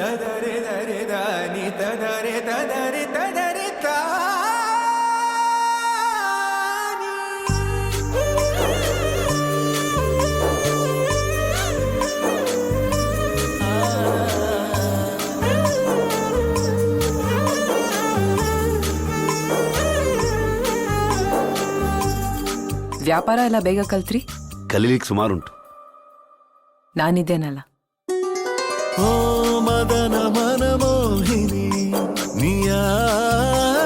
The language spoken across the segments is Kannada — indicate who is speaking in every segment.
Speaker 1: ತದರೆ ದರೆ ದಾನಿ ತದರೆ ತದರೆ ತದರೆ ತಾನಿ.
Speaker 2: ವ್ಯಾಪಾರ ಎಲ್ಲ ಬೇಗ ಕಲ್ತ್ರಿ?
Speaker 3: ಕಲೀಲಿಕ್ಕೆ ಸುಮಾರುಂಟು.
Speaker 2: ನಾನಿದ್ದೇನಲ್ಲ.
Speaker 4: ಓ ಮದನ ಮನಮೋಹಿನಿ ನಿಯಾರಲೆ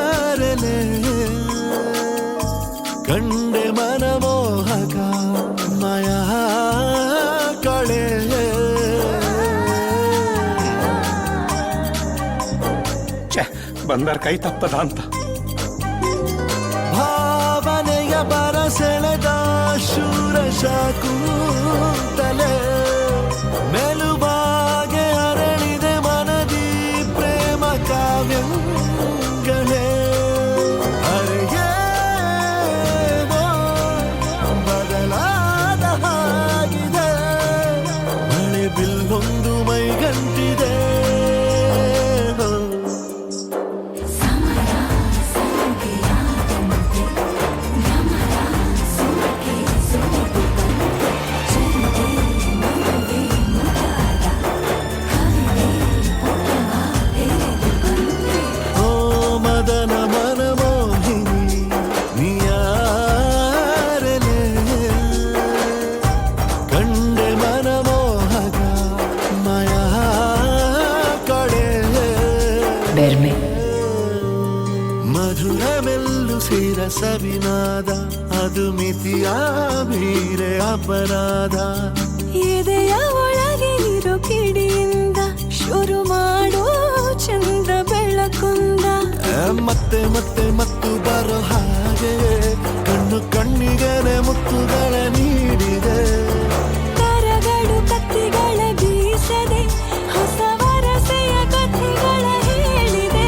Speaker 4: ಕಂಡೆ ಮನಮೋಹಕ ಮಾಯಾ ಕಳೆ
Speaker 5: ಬಂದರ್ ಕೈ ತಪ್ಪದ ಅಂತ
Speaker 4: ಭಾವನೆಯ ಬರಸೆಳೆದ ಶೂರಶಕುಂತಲೆ ಮೆಲುಬಾಗೆ ಅರಳಿದೆ ಮನದಿ ಪ್ರೇಮ ಕಾವ್ಯಗಳೇ. ಅರೆಯೇನೋ ಬದಲಾದ ಹಾಗಿದೆ, ಮಳೆ ಬಿಲ್ಲೊಂದು ಮೈಗಂಟಿದೆ. ಮಧುರ ಮೆಲ್ಲು ಸೇರ ಸವಿನಾದ ಅದು ಮಿತಿಯ ಮೀರೆ ಅಪರಾಧ.
Speaker 6: ಎದೆಯ ಒಳಗೆ ಇರೋ ಕಿಡಿಯಿಂದ ಶುರು ಮಾಡೋ ಚಂದ ಬೆಳಕುಂದ.
Speaker 4: ಮತ್ತೆ ಮತ್ತೆ ಮತ್ತು ಬರೋ ಹಾಗೆ ಕಣ್ಣು ಕಣ್ಣಿಗೆ ಮುತ್ತುಗಳ ನೀಡಿದೆ.
Speaker 6: ಕರಗಳು ಕತ್ತಿಗಳ ಬೀಸದೆ ಹೊಸ ವರಸೆಯ ಕಥೆಗಳ ಹೇಳಿದೆ.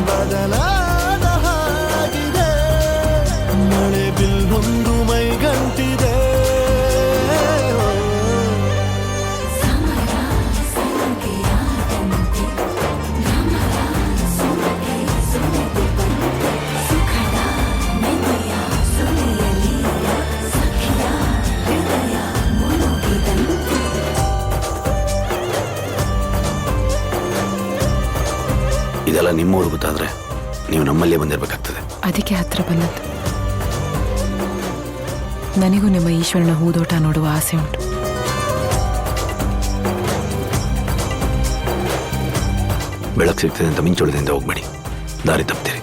Speaker 4: ಬದಲಾದ ಹಾಗಿದೆ, ಮಳೆ ಬಿಲ್ಲೊಂದು ಮೈಗಂಟಿದೆ.
Speaker 3: ಇದೆಲ್ಲ ನಿಮ್ಮವ್ರು ಗೊತ್ತಾದ್ರೆ ನೀವು ನಮ್ಮಲ್ಲೇ ಬಂದಿರಬೇಕಾಗ್ತದೆ.
Speaker 2: ಅದಕ್ಕೆ ಹತ್ರ ಬಂದದ್ದು. ನನಗೂ ನಿಮ್ಮ ಈಶ್ವರನ ಹೂದೋಟ ನೋಡುವ ಆಸೆ ಉಂಟು.
Speaker 3: ಬೆಳಕು ಸಿಗ್ತದೆ ಅಂತ ಮಿಂಚೊಳದಿಂದ ಹೋಗ್ಬೇಡಿ, ದಾರಿ ತಪ್ತೀರಿ.